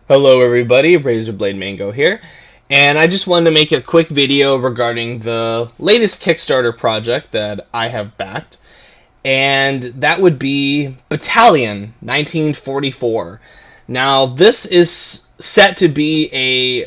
Hello everybody, Razorblade Mango here, and I just wanted to make a quick video regarding the latest Kickstarter project that I have backed, and that would be Battalion 1944. Now, this is set to be a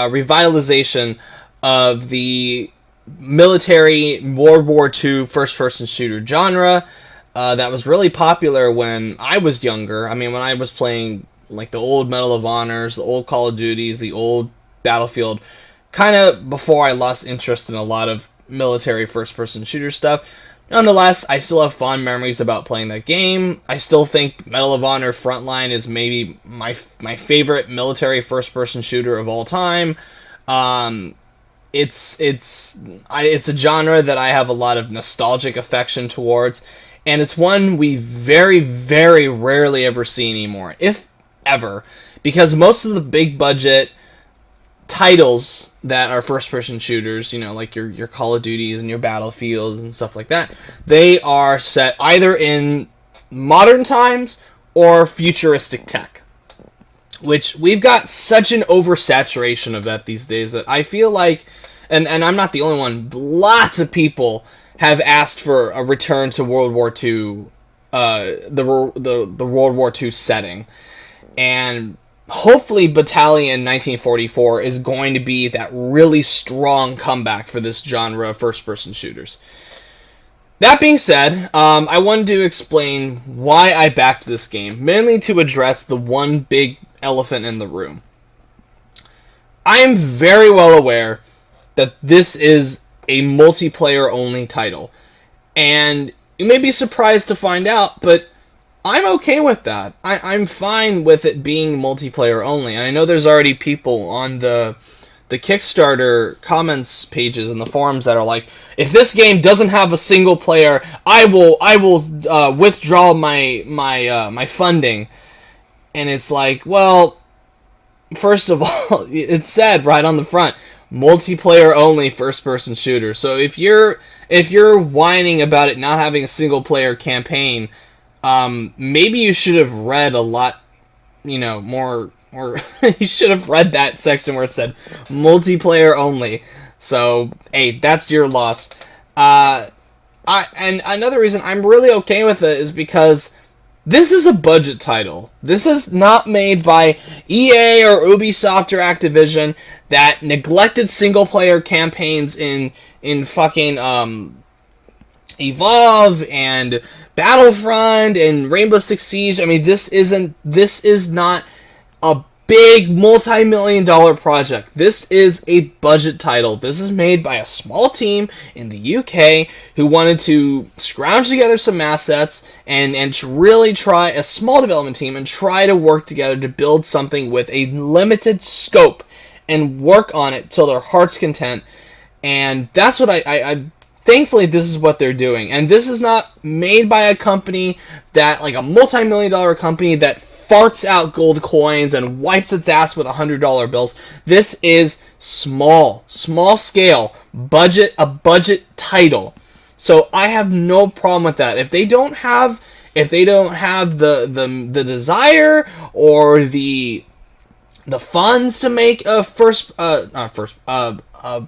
revitalization of the military World War II first-person shooter genre that was really popular when I was younger. I mean, when I was playing like the old Medal of Honors, the old Call of Duties, the old Battlefield, kind of before I lost interest in a lot of military first-person shooter stuff. Nonetheless, I still have fond memories about playing that game. I still think Medal of Honor Frontline is maybe my favorite military first-person shooter of all time. It's a genre that I have a lot of nostalgic affection towards, and it's one we very, very rarely ever see anymore, if ever, because most of the big budget titles that are first person shooters, like your Call of Duties and your Battlefields and stuff like that, they are set either in modern times or futuristic tech, which we've got such an oversaturation of that these days that I feel like, and I'm not the only one, lots of people have asked for a return to World War II, the World War II setting. And hopefully Battalion 1944 is going to be that really strong comeback for this genre of first-person shooters. That being said, I wanted to explain why I backed this game, mainly to address the one big elephant in the room. I am very well aware that this is a multiplayer-only title, and you may be surprised to find out, but I'm okay with that. I'm fine with it being multiplayer only. And I know there's already people on the Kickstarter comments pages and the forums that are like, if this game doesn't have a single player, I will withdraw my funding. And it's like, well, first of all, it said right on the front, multiplayer only first person shooter. So if you're whining about it not having a single player campaign, maybe you should have read a lot, more, or you should have read that section where it said multiplayer only. So, hey, that's your loss. And another reason I'm really okay with it is because this is a budget title. This is not made by EA or Ubisoft or Activision that neglected single player campaigns in fucking Evolve and Battlefront and Rainbow Six Siege. I mean, this is not a big multi-million-dollar project. This is a budget title. This is made by a small team in the UK who wanted to scrounge together some assets and really try, a small development team, and try to work together to build something with a limited scope and work on it till their heart's content. And that's what I thankfully, this is what they're doing. And this is not made by a company that, like a multi-million-dollar company that farts out gold coins and wipes its ass with $100 bills. This is small scale, a budget title. So I have no problem with that. If they don't have the desire or the funds to make a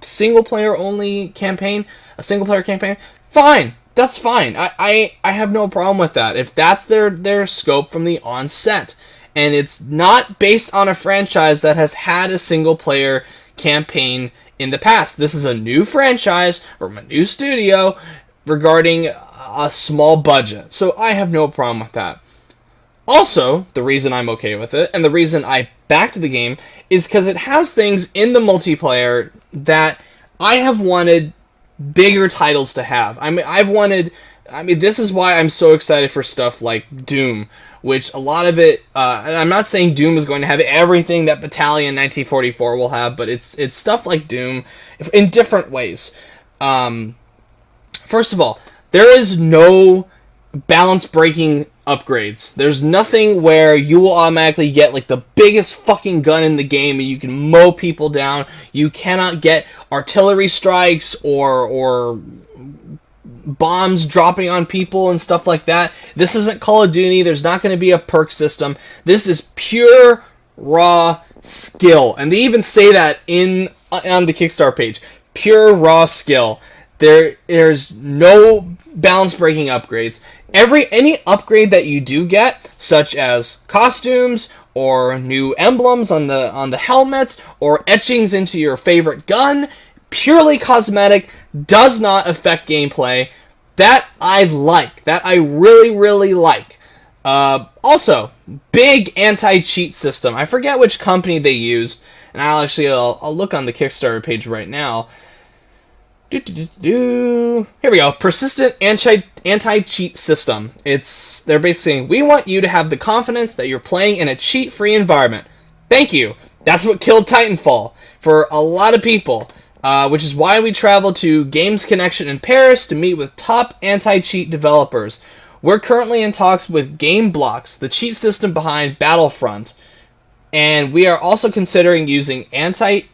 single player only campaign, fine. That's fine. I have no problem with that. If that's their scope from the onset, and it's not based on a franchise that has had a single player campaign in the past. This is a new franchise from a new studio regarding a small budget. So I have no problem with that. Also, the reason I'm okay with it, and the reason I backed the game, is because it has things in the multiplayer that I have wanted bigger titles to have. This is why I'm so excited for stuff like Doom, which a lot of it, and I'm not saying Doom is going to have everything that Battalion 1944 will have, but it's stuff like Doom in different ways. First of all, there is no balance breaking upgrades. There's nothing where you will automatically get like the biggest fucking gun in the game and you can mow people down. You cannot get artillery strikes or bombs dropping on people and stuff like that. This isn't Call of Duty. There's not going to be a perk system. This is pure, raw skill. And they even say that on the Kickstarter page. Pure raw skill. There's no balance breaking upgrades. Any upgrade that you do get, such as costumes or new emblems on the helmets or etchings into your favorite gun, purely cosmetic, does not affect gameplay. That I like. That I really, really like. Also, big anti-cheat system. I forget which company they used, and I'll look on the Kickstarter page right now. Here we go. Persistent anti-cheat system. They're basically saying, we want you to have the confidence that you're playing in a cheat-free environment. Thank you. That's what killed Titanfall for a lot of people, which is why we traveled to Games Connection in Paris to meet with top anti-cheat developers. We're currently in talks with Game Blocks, the cheat system behind Battlefront, and we are also considering using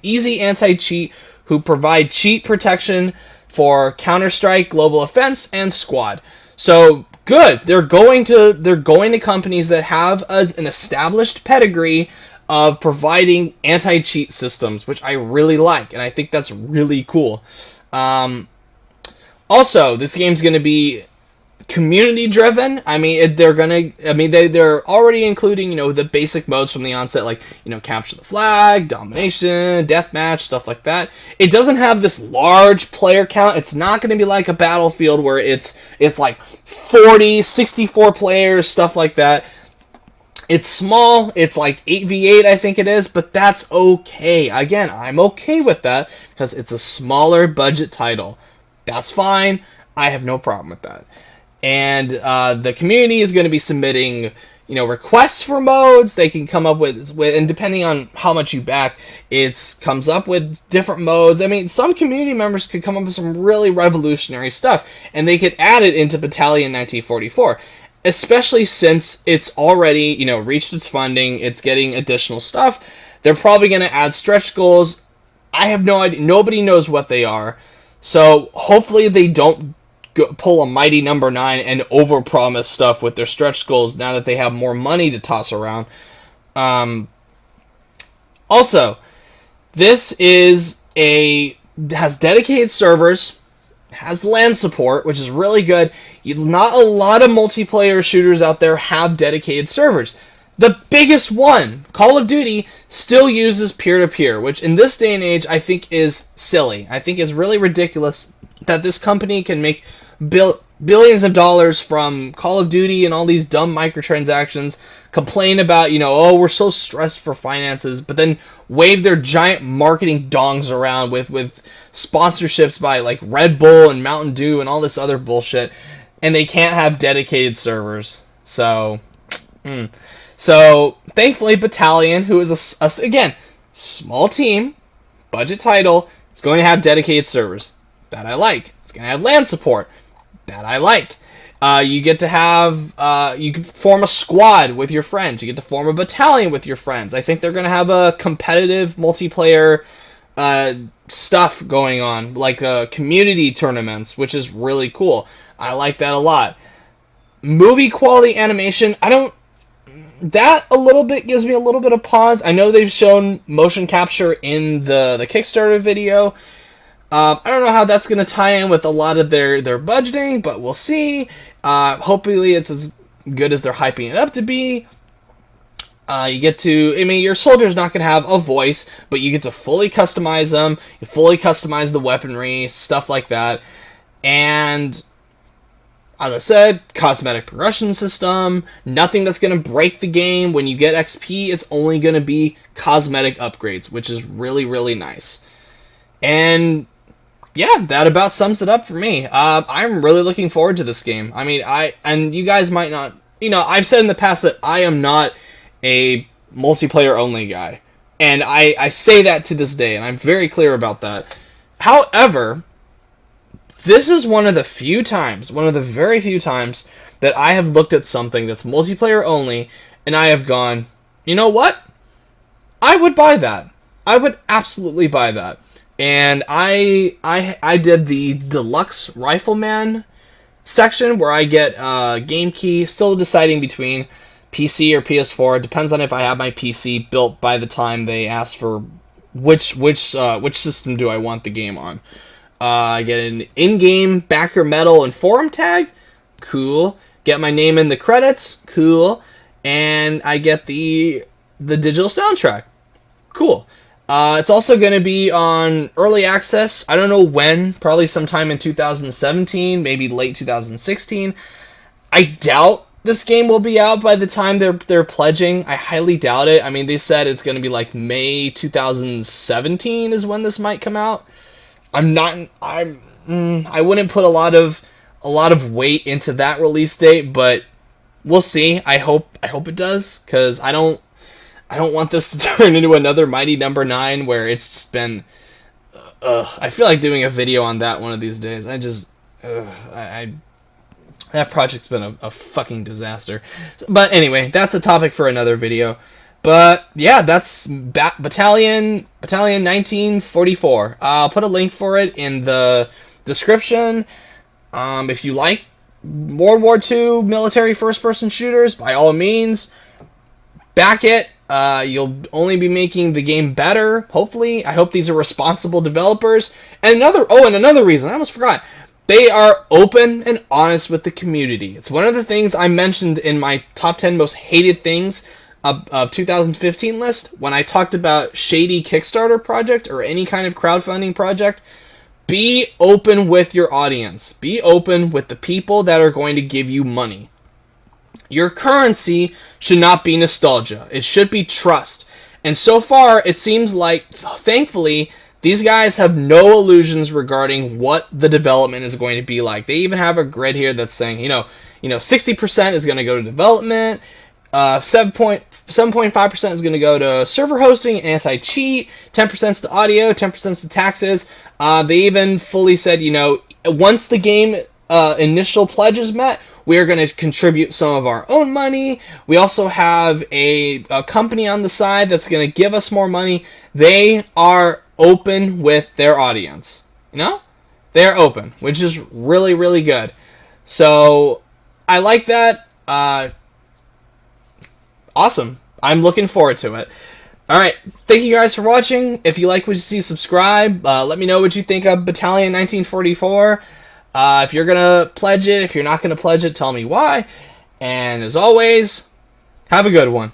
Easy Anti-Cheat, who provide cheat protection for Counter-Strike, Global Offense, and Squad. So good. They're going to companies that have an established pedigree of providing anti-cheat systems, which I really like, and I think that's really cool. Also, this game's going to be community driven. They're already including, the basic modes from the onset, like, capture the flag, domination, deathmatch, stuff like that. It doesn't have this large player count. It's not going to be like a Battlefield where it's like 40, 64 players, stuff like that. It's small. It's like 8v8, I think it is, but that's okay. Again, I'm okay with that because it's a smaller budget title. That's fine. I have no problem with that. And the community is going to be submitting, requests for modes. They can come up with, and depending on how much you back, it comes up with different modes. I mean, some community members could come up with some really revolutionary stuff, and they could add it into Battalion 1944, especially since it's already, reached its funding. It's getting additional stuff. They're probably going to add stretch goals. I have no idea. Nobody knows what they are. So hopefully they don't pull a mighty number 9 and overpromise stuff with their stretch goals now that they have more money to toss around. Also, this has dedicated servers, has LAN support, which is really good. Not a lot of multiplayer shooters out there have dedicated servers. The biggest one, Call of Duty, still uses peer-to-peer, which in this day and age I think is silly. I think it's really ridiculous that this company can make billions of dollars from Call of Duty and all these dumb microtransactions, complain about, we're so stressed for finances, but then wave their giant marketing dongs around with sponsorships by like Red Bull and Mountain Dew and all this other bullshit, and they can't have dedicated servers. So thankfully Battalion, who is again, small team, budget title, is going to have dedicated servers. That I like. It's going to have LAN support. That I like. You get to have, you can form a squad with your friends. You get to form a battalion with your friends. I think they're going to have a competitive multiplayer stuff going on, like community tournaments, which is really cool. I like that a lot. Movie quality animation, that a little bit gives me a little bit of pause. I know they've shown motion capture in the Kickstarter video. I don't know how that's going to tie in with a lot of their budgeting, but we'll see. Hopefully it's as good as they're hyping it up to be. Your soldier's not going to have a voice, but you get to fully customize them. You fully customize the weaponry, stuff like that. And, as I said, cosmetic progression system. Nothing that's going to break the game. When you get XP, it's only going to be cosmetic upgrades, which is really, really nice. And yeah, that about sums it up for me. I'm really looking forward to this game. And you guys might not, I've said in the past that I am not a multiplayer only guy. And I say that to this day, and I'm very clear about that. However, this is one of the very few times that I have looked at something that's multiplayer only, and I have gone, you know what? I would buy that. I would absolutely buy that. And I did the Deluxe Rifleman section where I get game key, still deciding between PC or PS4. It depends on if I have my PC built by the time they ask for which system do I want the game on. I get an in-game backer medal and forum tag. Cool. Get my name in the credits. Cool. And I get the digital soundtrack. Cool. It's also going to be on early access. I don't know when. Probably sometime in 2017, maybe late 2016. I doubt this game will be out by the time they're pledging. I highly doubt it. I mean, they said it's going to be like May 2017 is when this might come out. I wouldn't put a lot of weight into that release date, but we'll see. I hope it does, because I don't want this to turn into another Mighty Number 9 where it's just been. I feel like doing a video on that one of these days. That project's been a fucking disaster. But anyway, that's a topic for another video. But yeah, that's Battalion 1944. I'll put a link for it in the description. If you like World War II military first-person shooters, by all means, back it. You'll only be making the game better, hopefully. I hope these are responsible developers. And another reason, I almost forgot. They are open and honest with the community. It's one of the things I mentioned in my top 10 most hated things of 2015 list when I talked about shady Kickstarter project or any kind of crowdfunding project. Be open with your audience. Be open with the people that are going to give you money. Your currency should not be nostalgia. It should be trust. And so far, it seems like, thankfully, these guys have no illusions regarding what the development is going to be like. They even have a grid here that's saying, 60% is going to go to development, 7.5% is going to go to server hosting, anti-cheat, 10% is to audio, 10% is to taxes. They even fully said, once the game initial pledge is met, we are going to contribute some of our own money. We also have a company on the side that's going to give us more money. They are open with their audience. They're open, which is really, really good. So I like that. Awesome. I'm looking forward to it. Alright, thank you guys for watching. If you like what you see, subscribe. Let me know what you think of Battalion 1944. If you're going to pledge it, if you're not going to pledge it, tell me why. And as always, have a good one.